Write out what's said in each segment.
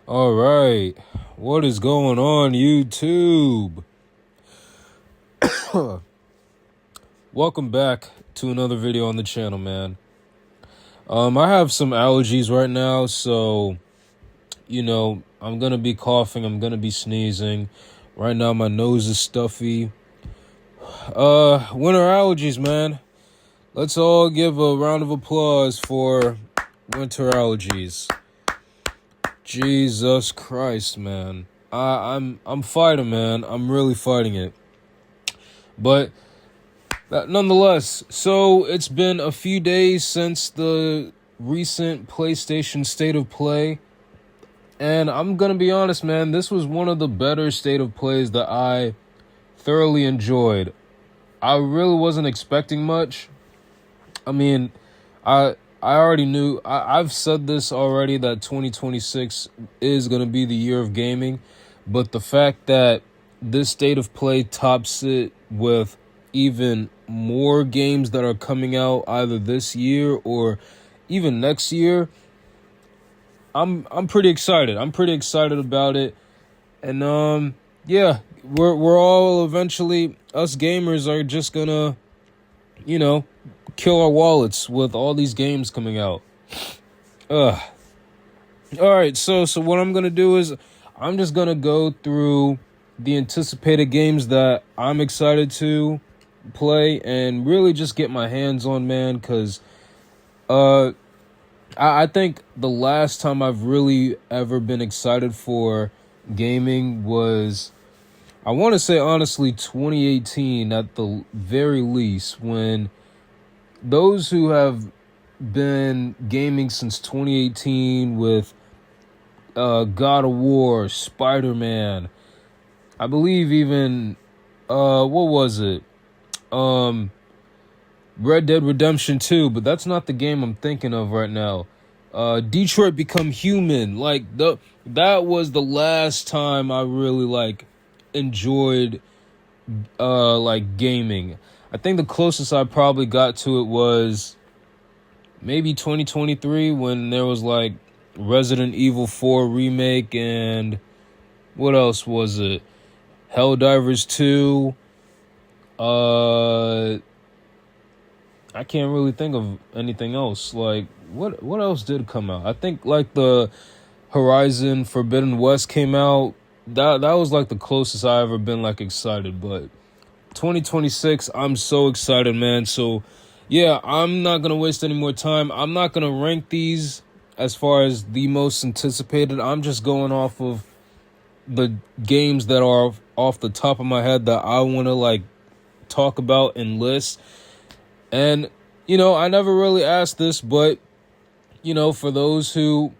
All right, what is going on, YouTube? Welcome back to another video on the channel, man. I have some allergies right now, so I'm gonna be coughing. I'm gonna be sneezing. Right now, my nose is stuffy. Winter allergies, man. Let's all give a round of applause for winter allergies. Jesus Christ, man. I'm fighting, man. I'm really fighting it. But nonetheless, so it's been a few days since the recent PlayStation State of Play. And I'm going to be honest, man, this was one of the better State of Plays that I thoroughly enjoyed. I really wasn't expecting much. I mean, I already knew, I've said this already, that 2026 is going to be the year of gaming. But the fact that this State of Play tops it with even more games that are coming out either this year or even next year, I'm pretty excited. I'm pretty excited about it. And yeah, we're all eventually, us gamers are just gonna, kill our wallets with all these games coming out. All right, so what I'm gonna do is I'm just gonna go through the anticipated games that I'm excited to play and really just get my hands on, man, because I think the last time I've really ever been excited for gaming was, I want to say honestly, 2018 at the very least, when those who have been gaming since 2018 with God of War, Spider-Man, I believe even, what was it? Red Dead Redemption 2, but that's not the game I'm thinking of right now. Detroit Become Human, that was the last time I really enjoyed gaming. I think the closest I probably got to it was maybe 2023 when there was Resident Evil 4 remake, and what else was it? Helldivers 2. I can't really think of anything else. What else did come out? I think the Horizon Forbidden West came out. That was the closest I ever been excited. But 2026, I'm so excited, man. So yeah, I'm not gonna waste any more time. I'm not gonna rank these as far as the most anticipated. I'm just going off of the games that are off the top of my head that I want to talk about and list. And I never really asked this, but for those who,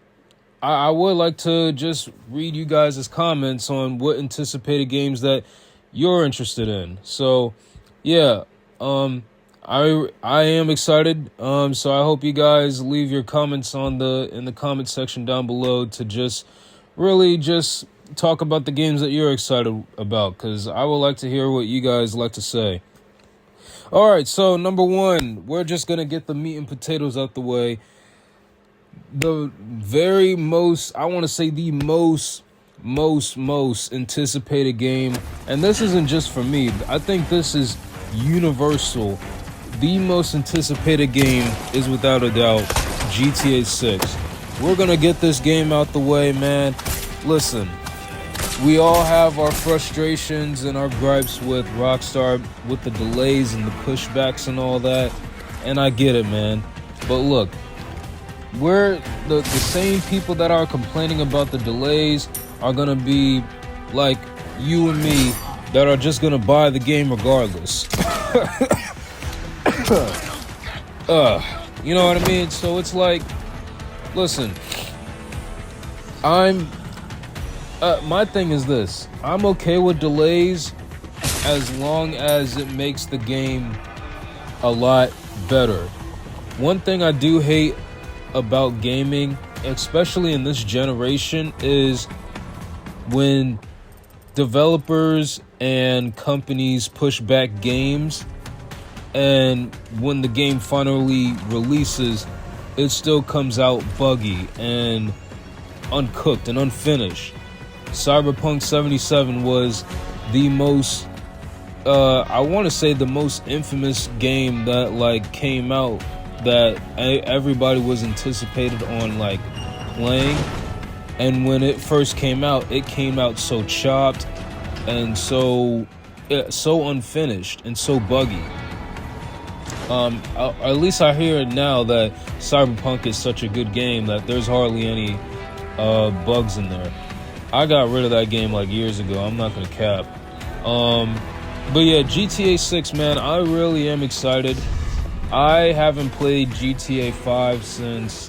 I would like to just read you guys' comments on what anticipated games that you're interested in. So yeah, I am excited. So I hope you guys leave your comments in the comment section down below to just really just talk about the games that you're excited about, because I would like to hear what you guys like to say. All right, so number one, we're just going to get the meat and potatoes out the way. The very most, I want to say the most anticipated game, and this isn't just for me, I think this is universal. The most anticipated game is without a doubt GTA 6. We're going to get this game out the way, man. Listen, we all have our frustrations and our gripes with Rockstar, with the delays and the pushbacks and all that, and I get it, man. But look, we're the same people that are complaining about the delays are gonna be like you and me that are just gonna buy the game regardless. You know what I mean? So it's listen, my thing is this. I'm okay with delays as long as it makes the game a lot better. One thing I do hate about gaming, especially in this generation, is when developers and companies push back games, and when the game finally releases, it still comes out buggy. And uncooked and unfinished. Cyberpunk 77 was the most, I want to say the most infamous game that like came out that everybody was anticipated on like playing. And when it first came out, it came out so chopped and so unfinished and so buggy. At least I hear it now that Cyberpunk is such a good game that there's hardly any bugs in there. I got rid of that game like years ago. I'm not gonna cap. But yeah, GTA 6, man, I really am excited. I haven't played GTA 5 since,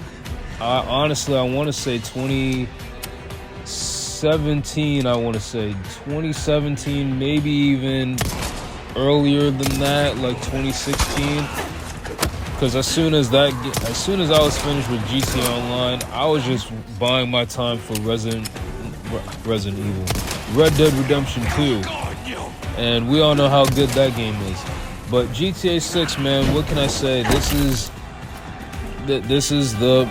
honestly, I want to say 2017. I want to say 2017, maybe even earlier than that, like 2016. Because as soon as I was finished with GTA Online, I was just buying my time for Resident Evil, Red Dead Redemption 2, and we all know how good that game is. But GTA 6, man, what can I say? This is the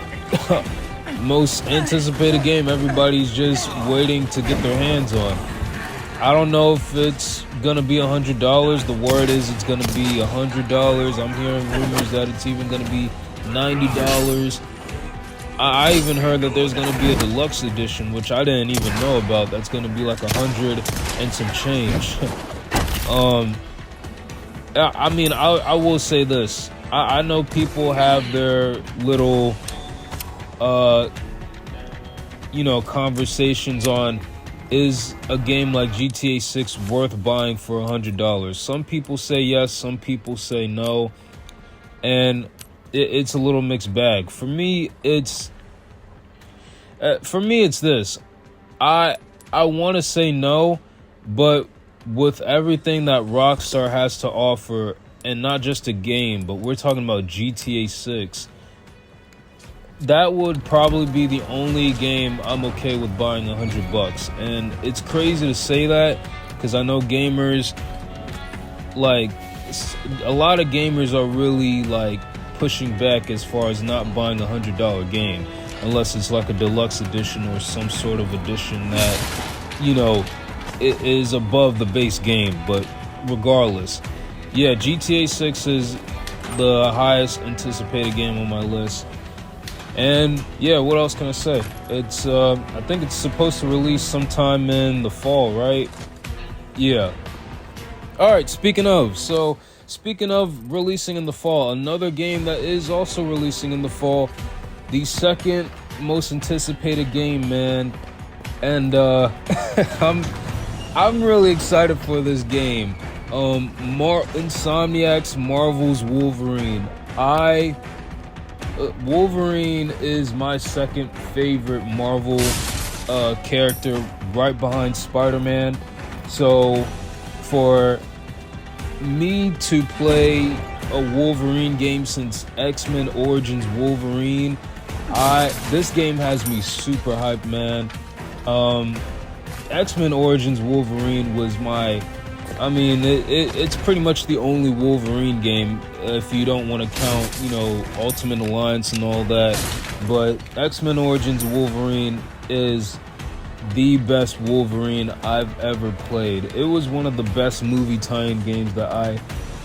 most anticipated game everybody's just waiting to get their hands on. I don't know if it's gonna be $100. The word is it's gonna be $100. I'm hearing rumors that it's even gonna be $90. I even heard that there's gonna be a deluxe edition, which I didn't even know about. That's gonna be like 100 and some change. I mean, I will say this. I know people have their little, conversations on, is a game like GTA 6 worth buying for $100? Some people say yes, some people say no, and it's a little mixed bag. For me, it's this. I want to say no, but with everything that Rockstar has to offer, and not just a game, but we're talking about GTA 6, that would probably be the only game I'm okay with buying $100. And it's crazy to say that, because I know gamers, like, a lot of gamers are really like pushing back as far as not buying a $100 game, unless it's like a deluxe edition or some sort of edition that, it is above the base game. But regardless, yeah, GTA 6 is the highest anticipated game on my list. And yeah, what else can I say? It's I think it's supposed to release sometime in the fall, right? Yeah. All right, speaking of releasing in the fall, another game that is also releasing in the fall, the second most anticipated game, man. And I'm really excited for this game. Insomniac's Marvel's Wolverine. Wolverine is my second favorite Marvel character, right behind Spider-Man. So for me to play a Wolverine game since X-Men Origins Wolverine, this game has me super hyped, man. X-Men Origins Wolverine was it's pretty much the only Wolverine game, if you don't want to count, Ultimate Alliance and all that. But X-Men Origins Wolverine is the best Wolverine I've ever played. It was one of the best movie tie-in games that I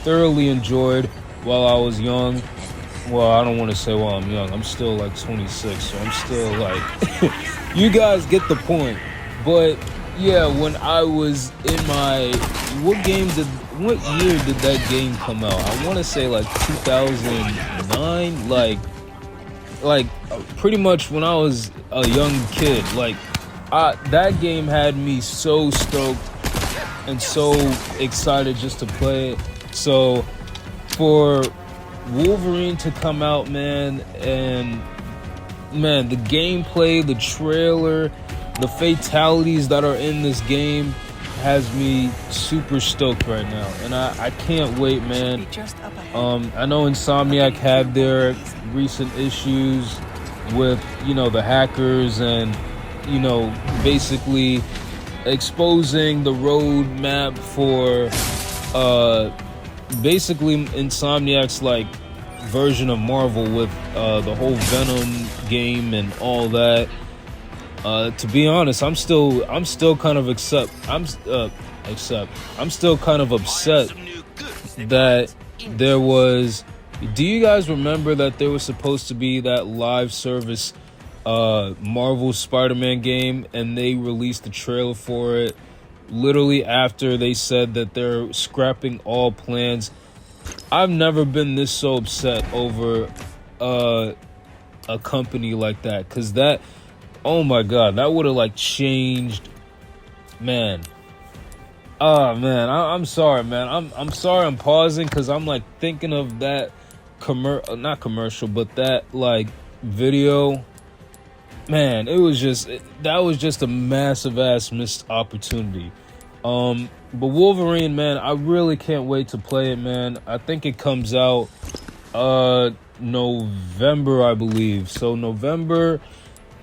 thoroughly enjoyed while I was young. Well, I don't want to say while I'm young. I'm still like 26, so I'm still like... You guys get the point. But yeah, when I was in my... What year did that game come out? I want to say like 2009. Like pretty much when I was a young kid. That game had me so stoked and so excited just to play it. So for Wolverine to come out, man, and the gameplay, the trailer, the fatalities that are in this game has me super stoked right now, and I can't wait, man. I know Insomniac had their recent issues with, the hackers and, basically exposing the roadmap for basically Insomniac's like version of Marvel with the whole Venom game and all that. To be honest, I'm still kind of I'm still kind of upset that there was. Do you guys remember that there was supposed to be that live service Marvel Spider-Man game, and they released the trailer for it literally after they said that they're scrapping all plans? I've never been this so upset over a company like that, because that, oh my god, that would have like changed, man. Oh man, I'm sorry, man. I'm sorry. I'm pausing because I'm like thinking of that not commercial, but that like video. Man, that was just a massive ass missed opportunity. But Wolverine, man, I really can't wait to play it, man. I think it comes out November, I believe. So November,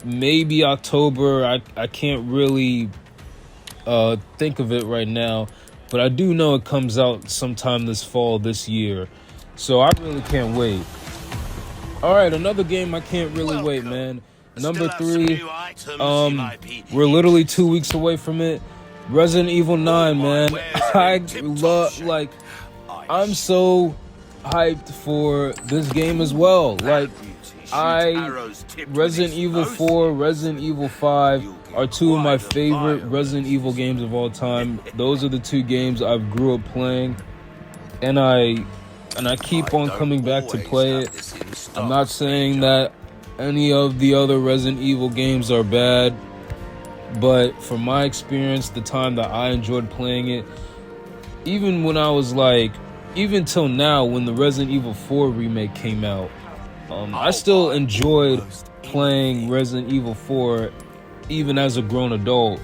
maybe October. I can't really think of it right now, but I do know it comes out sometime this fall this year. So I really can't wait. All right, another game I can't really wait, man. Number 3, we're literally 2 weeks away from it. Resident Evil 9, man. I'm so hyped for this game as well. Like, Resident Evil 4, Resident Evil 5 are two of my favorite Resident Evil games of all time. Those are the two games I've grew up playing, and I keep on coming back to play it. I'm not saying that any of the other Resident Evil games are bad, but from my experience, the time that I enjoyed playing it, even when I was like, even till now when the Resident Evil 4 remake came out, I still enjoyed playing Resident Evil 4 even as a grown adult.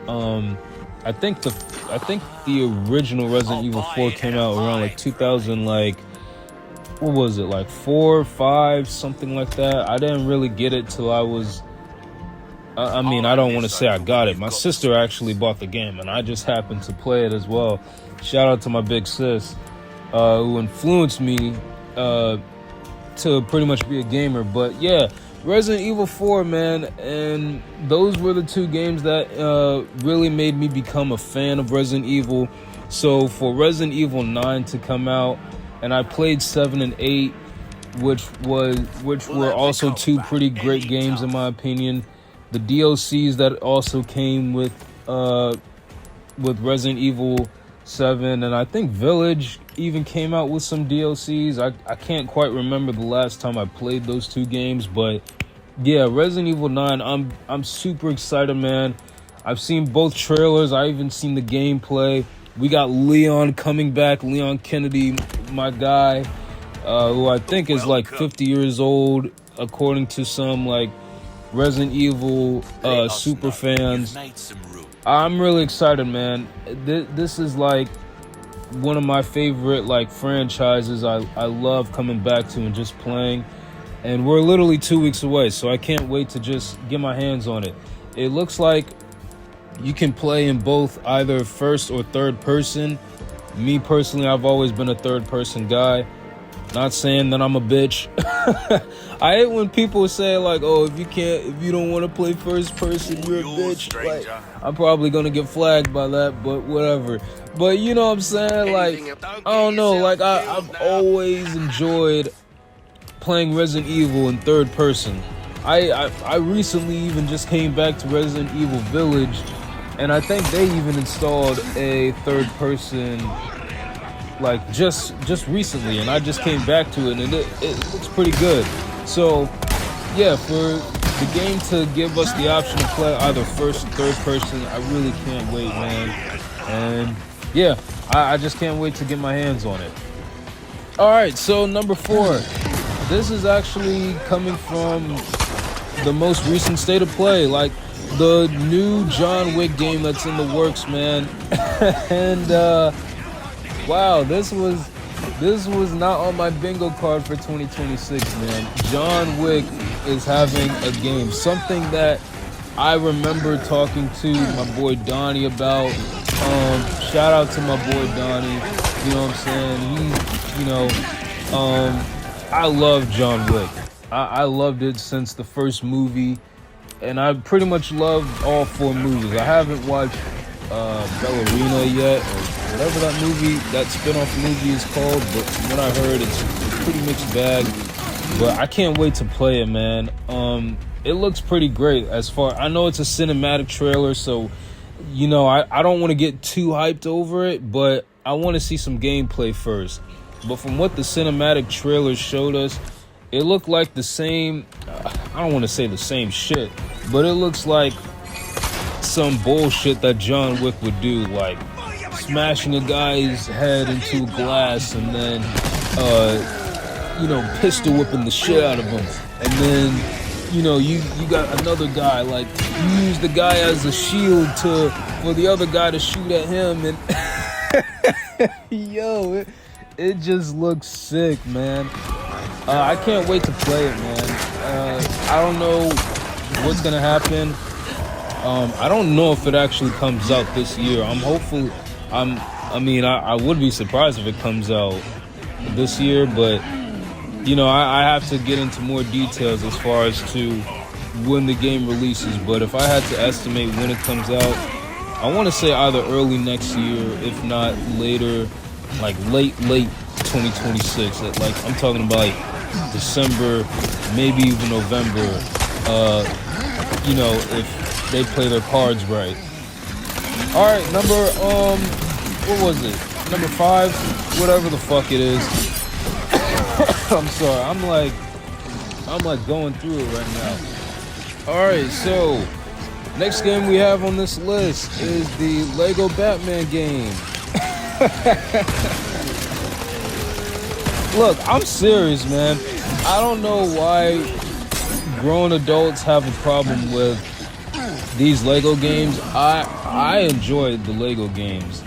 I think the original Resident Evil 4 came out around like 2000, like, what was it, like 4, 5, something like that. I didn't really get it till I was, I mean, I don't want to say I got it. My sister actually bought the game, and I just happened to play it as well. Shout out to my big sis, who influenced me to pretty much be a gamer. But yeah, Resident Evil 4, man, and those were the two games that really made me become a fan of Resident Evil. So for Resident Evil 9 to come out, and I played 7 and 8, which were also two pretty great games in my opinion. The DLCs that also came with Resident Evil 7, and I think Village even came out with some DLCs. I can't quite remember the last time I played those two games, but yeah, Resident Evil 9, I'm super excited, man. I've seen both trailers. I even seen the gameplay. We got Leon coming back, Leon Kennedy, my guy, who I think is like 50 years old, according to some like Resident Evil super fans. I'm really excited, man. This is like one of my favorite like franchises I love coming back to and just playing. And we're literally 2 weeks away, so I can't wait to just get my hands on it. It looks like you can play in both either first or third person. Me personally, I've always been a third person guy. Not saying that I'm a bitch. I hate when people say like, "Oh, if you don't want to play first person, you're a bitch." Like, I'm probably gonna get flagged by that, but whatever. But you know what I'm saying? Like, I don't know. Like, I've always enjoyed playing Resident Evil in third person. I recently even just came back to Resident Evil Village, and I think they even installed a third person like just recently, and I just came back to it, and it looks pretty good. So yeah, for the game to give us the option to play either first or third person, I really can't wait, man. And yeah, I just can't wait to get my hands on it. All right, so number 4, this is actually coming from the most recent state of play, like the new John Wick game that's in the works, man. And wow, this was not on my bingo card for 2026, man. John Wick is having a game, something that I remember talking to my boy Donnie about. Shout out to my boy Donnie. You know what I'm saying? I love John Wick. I loved it since the first movie. and I pretty much love all 4 movies. I haven't watched Ballerina yet, or whatever that spin-off movie is called, but from what I heard, it's pretty mixed bag. But I can't wait to play it, man. It looks pretty great. I know it's a cinematic trailer, so I don't want to get too hyped over it, but I want to see some gameplay first. But from what the cinematic trailer showed us, it looked like the same, I don't want to say the same shit, but it looks like some bullshit that John Wick would do, like smashing a guy's head into a glass and then, pistol whipping the shit out of him. And then, you got another guy, like, you use the guy as a shield for the other guy to shoot at him. And yo, it just looks sick, man. I can't wait to play it, man. I don't know what's going to happen. I don't know if it actually comes out this year. I'm hopeful. I would be surprised if it comes out this year, but I have to get into more details as far as to when the game releases. But if I had to estimate when it comes out, I want to say either early next year, if not later, like late 2026. Like, I'm talking about like December, maybe even November. If they play their cards right. All right, what was it? Number 5, whatever the fuck it is. I'm sorry. I'm like going through it right now. All right, so next game we have on this list is the Lego Batman game. Look, I'm serious, man. I don't know why grown adults have a problem with these Lego games. I enjoy the Lego games.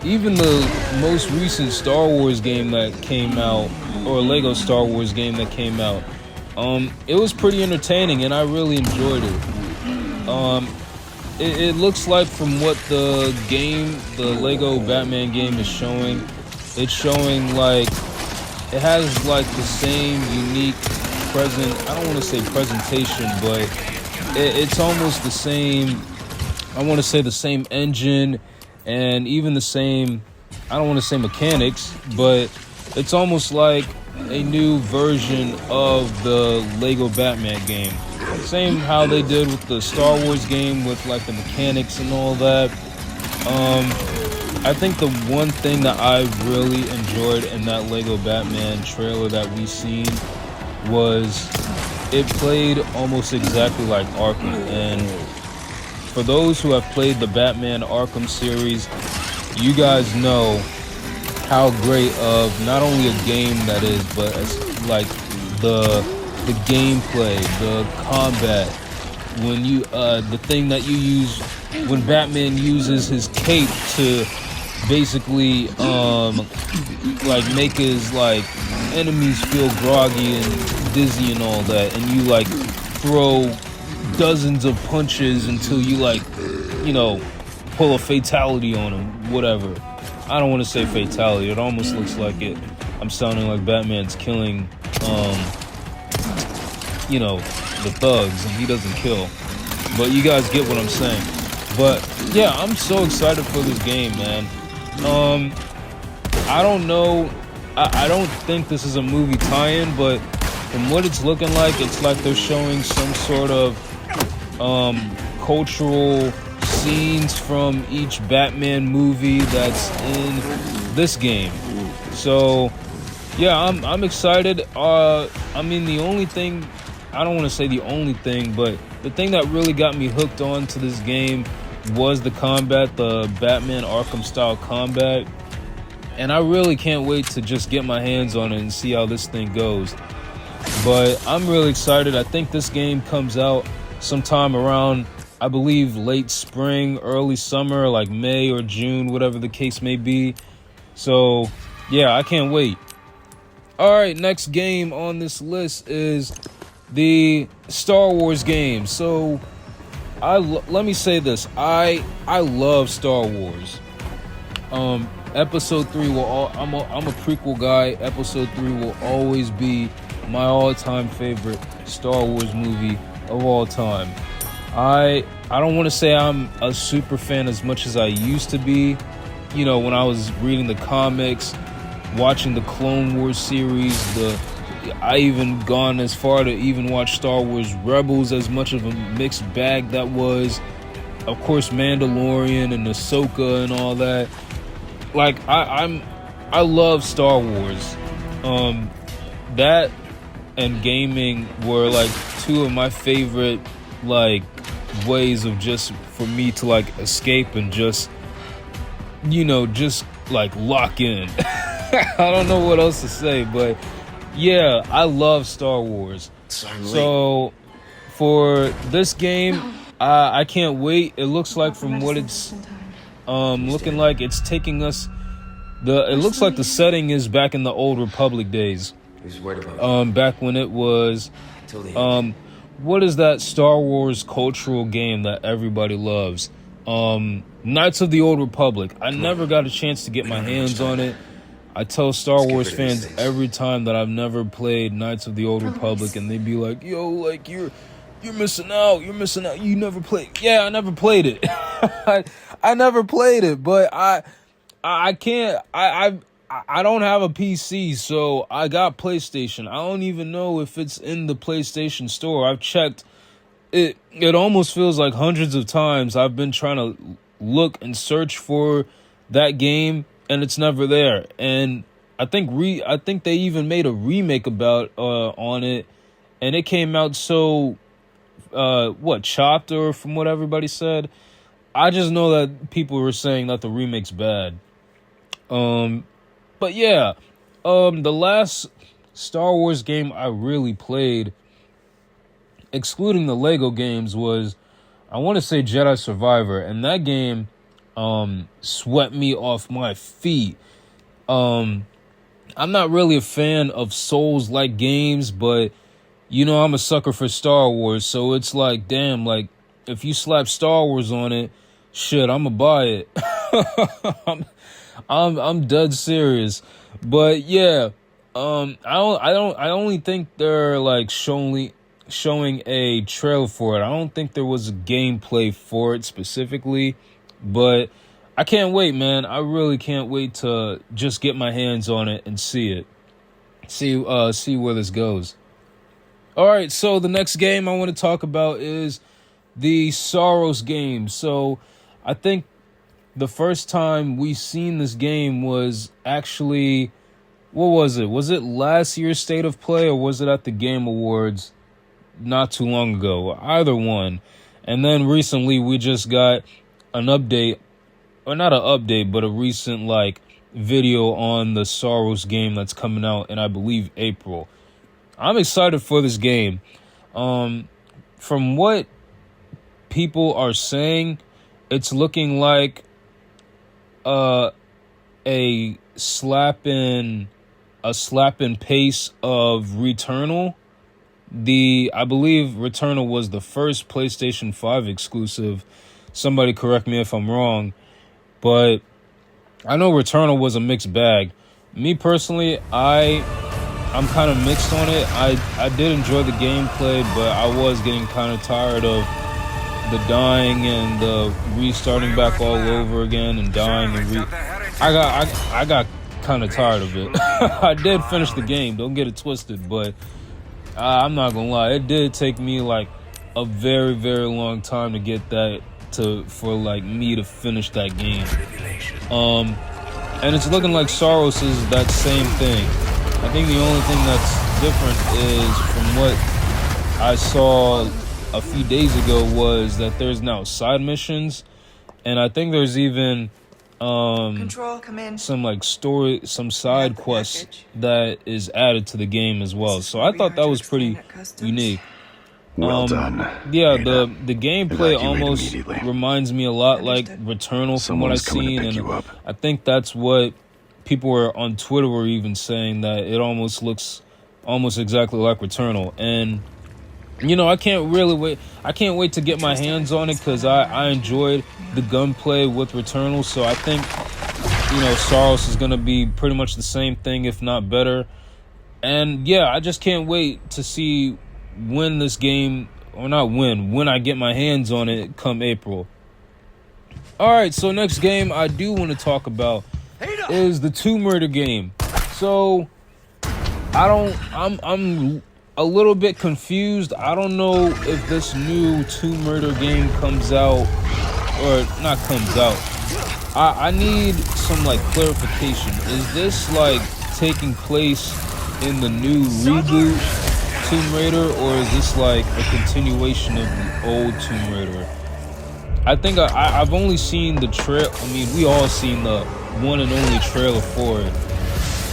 Even the most recent Star Wars game that came out, or Lego Star Wars game that came out, it was pretty entertaining and I really enjoyed it. It looks like from what the Lego Batman game is showing, it's showing like it has like the same unique I don't want to say presentation, but it's almost the same. I want to say the same engine and even the same, I don't want to say mechanics, but it's almost like a new version of the Lego Batman game. Same how they did with the Star Wars game with like the mechanics and all that. I think the one thing that I really enjoyed in that Lego Batman trailer that we seen was it played almost exactly like Arkham. And for those who have played the Batman Arkham series, you guys know how great of not only a game that is, but it's like the gameplay, the combat, when you the thing that you use when Batman uses his cape to basically like make his like enemies feel groggy and dizzy and all that, and you like throw dozens of punches until you like pull a fatality on him, whatever. I don't want to say fatality, it almost looks like I'm sounding like Batman's killing the thugs and he doesn't kill, but you guys get what I'm saying. But yeah, I'm so excited for this game, man. I don't know, I don't think this is a movie tie-in, but from what it's looking like, it's like they're showing some sort of cultural scenes from each Batman movie that's in this game. So yeah, I'm excited. The only thing, I don't want to say the only thing, but the thing that really got me hooked on to this game was the combat, the Batman Arkham style combat. And I really can't wait to just get my hands on it and see how this thing goes. But I'm really excited. I think this game comes out sometime around, I believe, late spring, early summer, like May or June, whatever the case may be. So yeah, I can't wait. All right, next game on this list is the Star Wars game. So let me say this. I love Star Wars. Episode 3 I'm a prequel guy. Episode 3 will always be my all-time favorite Star Wars movie of all time. I don't want to say I'm a super fan as much as I used to be. You know, when I was reading the comics, watching the Clone Wars series, I even gone as far to even watch Star Wars Rebels, as much of a mixed bag that was. Of course, Mandalorian and Ahsoka and all that. Like I love Star Wars. That and gaming were like two of my favorite like ways of just for me to like escape and just, you know, just like lock in. I don't know what else to say, but yeah, I love Star Wars. So for this game, I can't wait. It looks like from what it's looking like, it's taking us it looks like the setting is back in the old Republic days. Back when it was what is that Star Wars cultural game that everybody loves? Knights of the Old Republic. I never got a chance to get my hands on it. I tell Star Wars fans every time that I've never played Knights of the Old Republic, and they'd be like, yo, like you're missing out. You're missing out. You never played. Yeah, I never played it. I never played it, but I can't. I don't have a PC, so I got PlayStation. I don't even know if it's in the PlayStation store. I've checked. It almost feels like hundreds of times I've been trying to look and search for that game, and it's never there. And I think they even made a remake about on it, and it came out so chopped, or from what everybody said. I just know that people were saying that the remake's bad. But yeah, the last Star Wars game I really played, excluding the Lego games, was, I want to say, Jedi Survivor, and that game swept me off my feet. I'm not really a fan of Souls-like games, but you know I'm a sucker for Star Wars, so it's like, damn, like if you slap Star Wars on it, shit, I'ma buy it. I'm dead serious. But yeah, I only think they're like showing a trailer for it. I don't think there was a gameplay for it specifically, but I can't wait, man. I really can't wait to just get my hands on it and see it. See where this goes. All right, so the next game I want to talk about is the Saros game. So I think the first time we seen this game was actually, what was it? Was it last year's State of Play, or was it at the Game Awards not too long ago? Either one. And then recently we just got an update, or not an update, but a recent like video on the Saros game that's coming out in, I believe, April. I'm excited for this game. From what people are saying, it's looking like a slap in pace of Returnal. I believe Returnal was the first PlayStation 5 exclusive. Somebody correct me if I'm wrong, but I know Returnal was a mixed bag. Me personally, I'm kind of mixed on it. I did enjoy the gameplay, but I was getting kind of tired of the dying and the restarting back all over again and dying and I got kind of tired of it. I did finish the game, don't get it twisted, but I'm not gonna lie, it did take me like a very, very long time to get that for me to finish that game. And it's looking like Saros is that same thing. I think the only thing that's different is, from what I saw a few days ago, was that there's now side missions, and I think there's even Control, come in. some side quests that is added to the game as well. So I thought that was pretty unique. Well done. Yeah, the gameplay almost reminds me a lot like Returnal from what I've seen, and I think that's what people were on Twitter were even saying, that it almost looks exactly like Returnal. And you know, I can't wait to get my hands on it, because I enjoyed the gunplay with Returnal. So I think, you know, Saros is going to be pretty much the same thing, if not better. And yeah, I just can't wait to see when this game or not when I get my hands on it come April. All right, so next game I do want to talk about is the Tomb Raider game. So I'm a little bit confused. I don't know if this new Tomb Raider game comes out or not comes out. I need some like clarification. Is this like taking place in the new reboot Tomb Raider, or is this like a continuation of the old Tomb Raider? I think I've only seen the trail. I mean, we all seen the one and only trailer for it.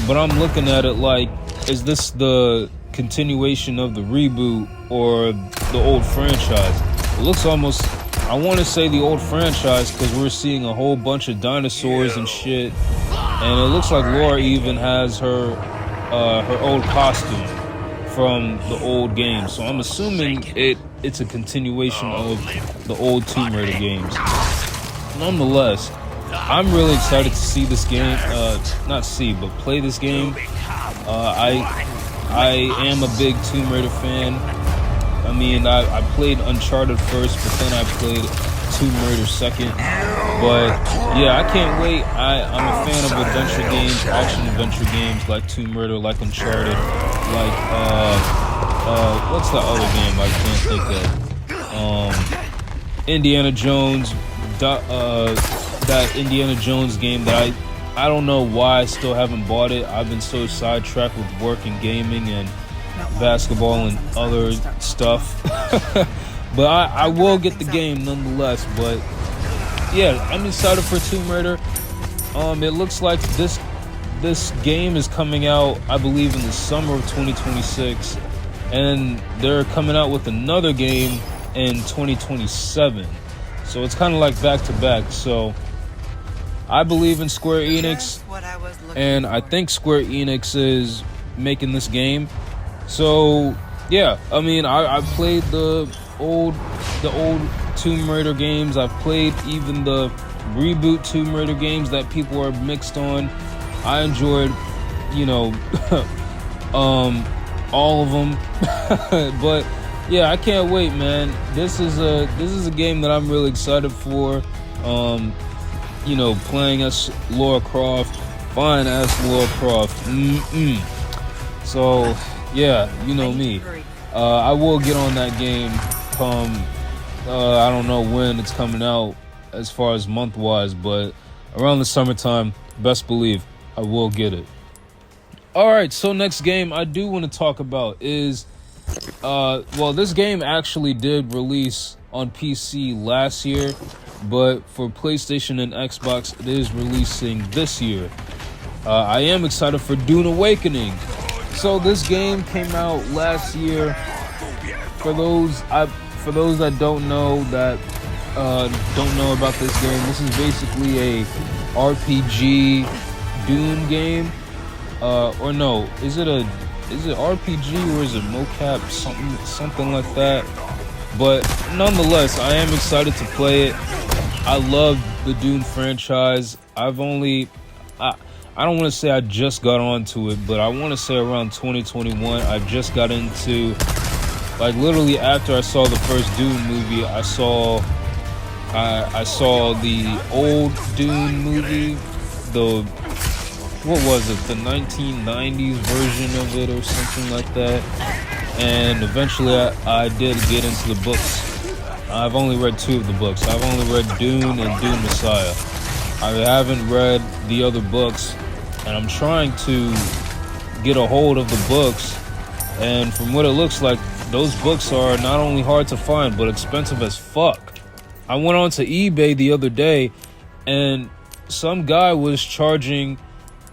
But I'm looking at it like, is this the continuation of the reboot or the old franchise? It looks almost, I want to say the old franchise, because we're seeing a whole bunch of dinosaurs and shit. And it looks like Laura even has her old costume from the old game. So I'm assuming it's a continuation of the old Tomb Raider games. Nonetheless, I'm really excited to see this game, but play this game. I am a big Tomb Raider fan. I mean, I played Uncharted first, but then I played Tomb Raider second. But yeah, I can't wait. I'm a fan of adventure games, action adventure games like Tomb Raider, like Uncharted, like what's the other game I can't think of? Indiana Jones, that Indiana Jones game that I don't know why I still haven't bought it. I've been so sidetracked with work and gaming and basketball and other stuff. But I will get the game nonetheless. But yeah, I'm excited for Tomb Raider. It looks like this game is coming out, I believe, in the summer of 2026, and they're coming out with another game in 2027. So it's kind of like back to back. So I believe in Square Enix, and I think Square Enix is making this game. So yeah, I mean, I played the old Tomb Raider games. I've played even the reboot Tomb Raider games that people are mixed on. I enjoyed, all of them. But yeah, I can't wait, man. This is a game that I'm really excited for. Playing as Lara Croft, fine ass Lara Croft. So yeah, you know me. I will get on that game come. I don't know when it's coming out as far as month wise, but around the summertime, best believe I will get it. All right, so next game I do want to talk about is this game actually did release on PC last year, but for PlayStation and Xbox it is releasing this year. I am excited for Dune Awakening. So this game came out last year. For those that don't know about this game, this is basically a RPG Dune game. Or no, is it RPG or is it mocap, something like that? But nonetheless, I am excited to play it. I love the Dune franchise. I don't want to say I just got onto it, but I want to say around 2021 I just got into, like, literally after I saw the first Dune movie, I saw the old Dune movie, what was it, the 1990s version of it or something like that. And eventually I did get into the books. I've only read 2 of the books. I've only read Dune and Dune Messiah. I haven't read the other books, and I'm trying to get a hold of the books. And from what it looks like, those books are not only hard to find, but expensive as fuck. I went onto eBay the other day, and some guy was charging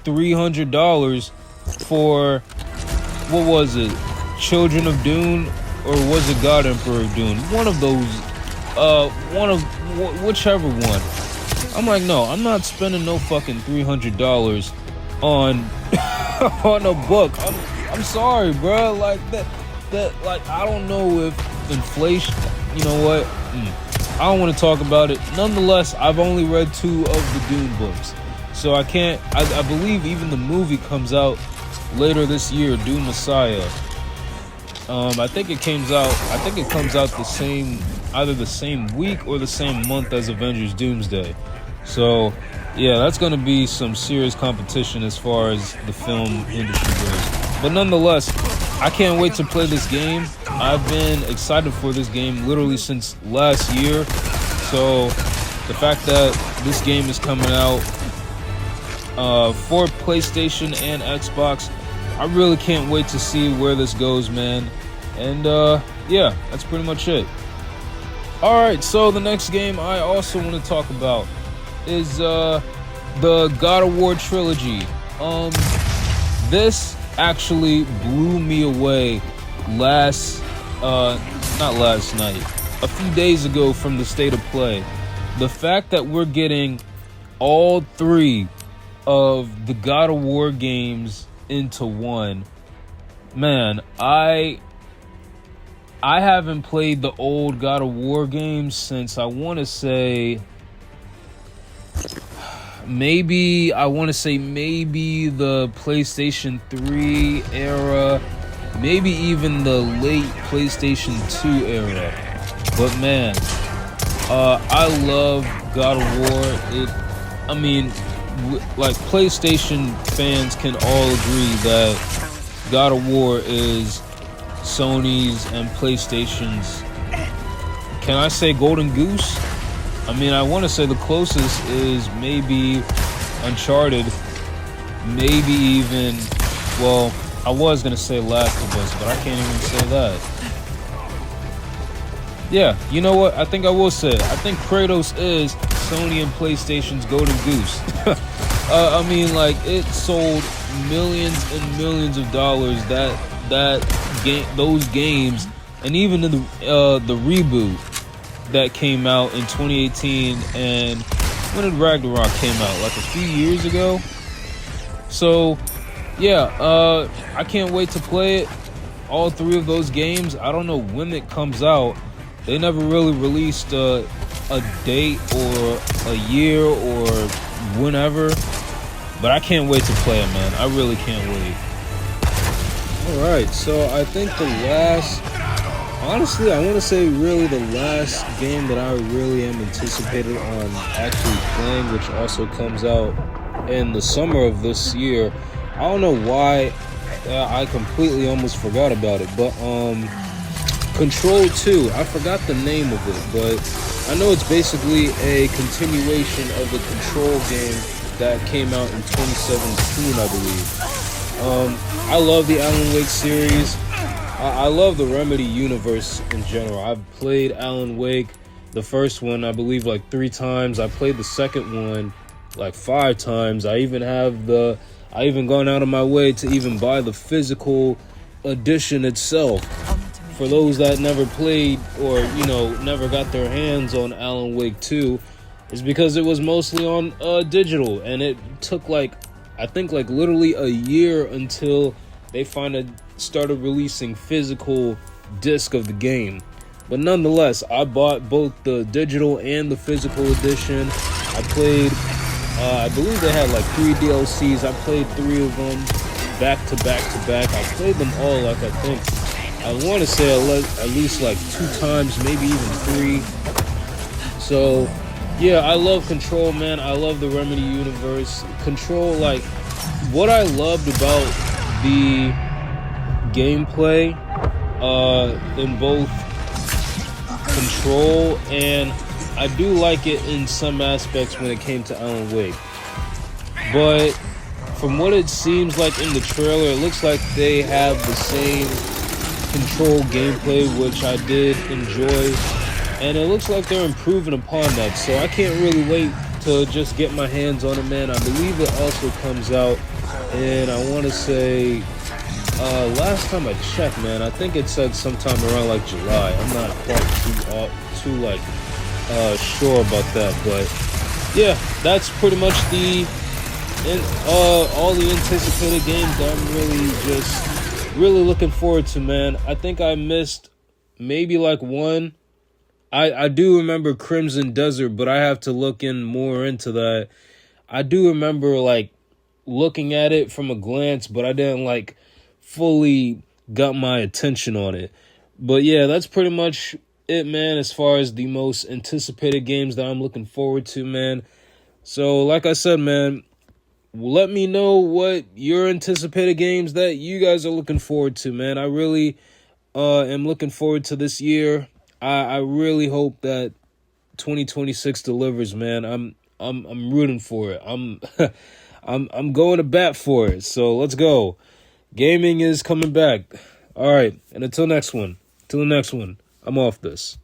$300 for, what was it, Children of Dune, or was it God Emperor of Dune? One of those, whichever one. I'm like, no, I'm not spending no fucking $300 on on a book. I'm sorry, bro. Like that, like, I don't know if inflation. You know what? I don't want to talk about it. Nonetheless, I've only read 2 of the Dune books, so I can't. I believe even the movie comes out later this year, Dune Messiah. I think it comes out. I think it comes out either the same week or the same month as Avengers Doomsday. So, yeah, that's going to be some serious competition as far as the film industry goes. But nonetheless, I can't wait to play this game. I've been excited for this game literally since last year. So, the fact that this game is coming out for PlayStation and Xbox, I really can't wait to see where this goes, man. And yeah, that's pretty much it. Alright, so the next game I also want to talk about is the God of War trilogy. This actually blew me away not last night, a few days ago from the State of Play. The fact that we're getting all three of the God of War games into one. Man, I haven't played the old God of War games since I want to say maybe the PlayStation 3 era, maybe even the late PlayStation 2 era. But man, I love God of War. Like PlayStation fans can all agree that God of War is Sony's and PlayStation's, can I say golden goose? I want to say the closest is maybe Uncharted, maybe even, well, I was going to say Last of Us, but I can't even say that. Yeah, you know what? I think I will say it. I think Kratos is Sony and PlayStation's golden goose. It sold millions and millions of dollars, those games, and even the reboot that came out in 2018. And when did Ragnarok came out? Like a few years ago. So yeah, I can't wait to play it. All three of those games. I don't know when it comes out. They never really released a date or a year or whenever, but I can't wait to play it, man. I really can't wait. Alright, so I think honestly, I want to say really the last game that I really am anticipated on actually playing, which also comes out in the summer of this year. I don't know why I completely almost forgot about it, but Control 2, I forgot the name of it, but I know it's basically a continuation of the Control game that came out in 2017, I believe. I love the Alan Wake series. I love the Remedy universe in general. I've played Alan Wake, the first one, I believe, like 3 times. I played the second one like 5 times. I even gone out of my way to even buy the physical edition itself. For those that never played or, never got their hands on Alan Wake 2, is because it was mostly on digital, and it took I think literally a year until they finally started releasing physical disc of the game. But nonetheless, I bought both the digital and the physical edition. I played, I believe they had 3 DLCs. I played 3 of them back to back to back. I played them all I want to say at least 2 times, maybe even 3. So, yeah, I love Control, man. I love the Remedy universe. Control, what I loved about the gameplay in both Control, and I do like it in some aspects when it came to Alan Wake. But from what it seems like in the trailer, it looks like they have the same Control gameplay, which I did enjoy, and it looks like they're improving upon that. So I can't really wait to just get my hands on it, man. I believe it also comes out, and I want to say last time I checked, man, I think it said sometime around July. I'm not quite too sure about that, but yeah, that's pretty much all the anticipated games that I'm really looking forward to, man. I think I missed maybe one. I do remember Crimson Desert, but I have to look more into that. I do remember looking at it from a glance, but I didn't fully got my attention on it. But yeah, that's pretty much it, man, as far as the most anticipated games that I'm looking forward to, man. So, like I said, man, let me know what your anticipated games that you guys are looking forward to, man. I really am looking forward to this year. I really hope that 2026 delivers, man. I'm rooting for it. I'm going to bat for it. So let's go. Gaming is coming back. All right, and until the next one, I'm off this.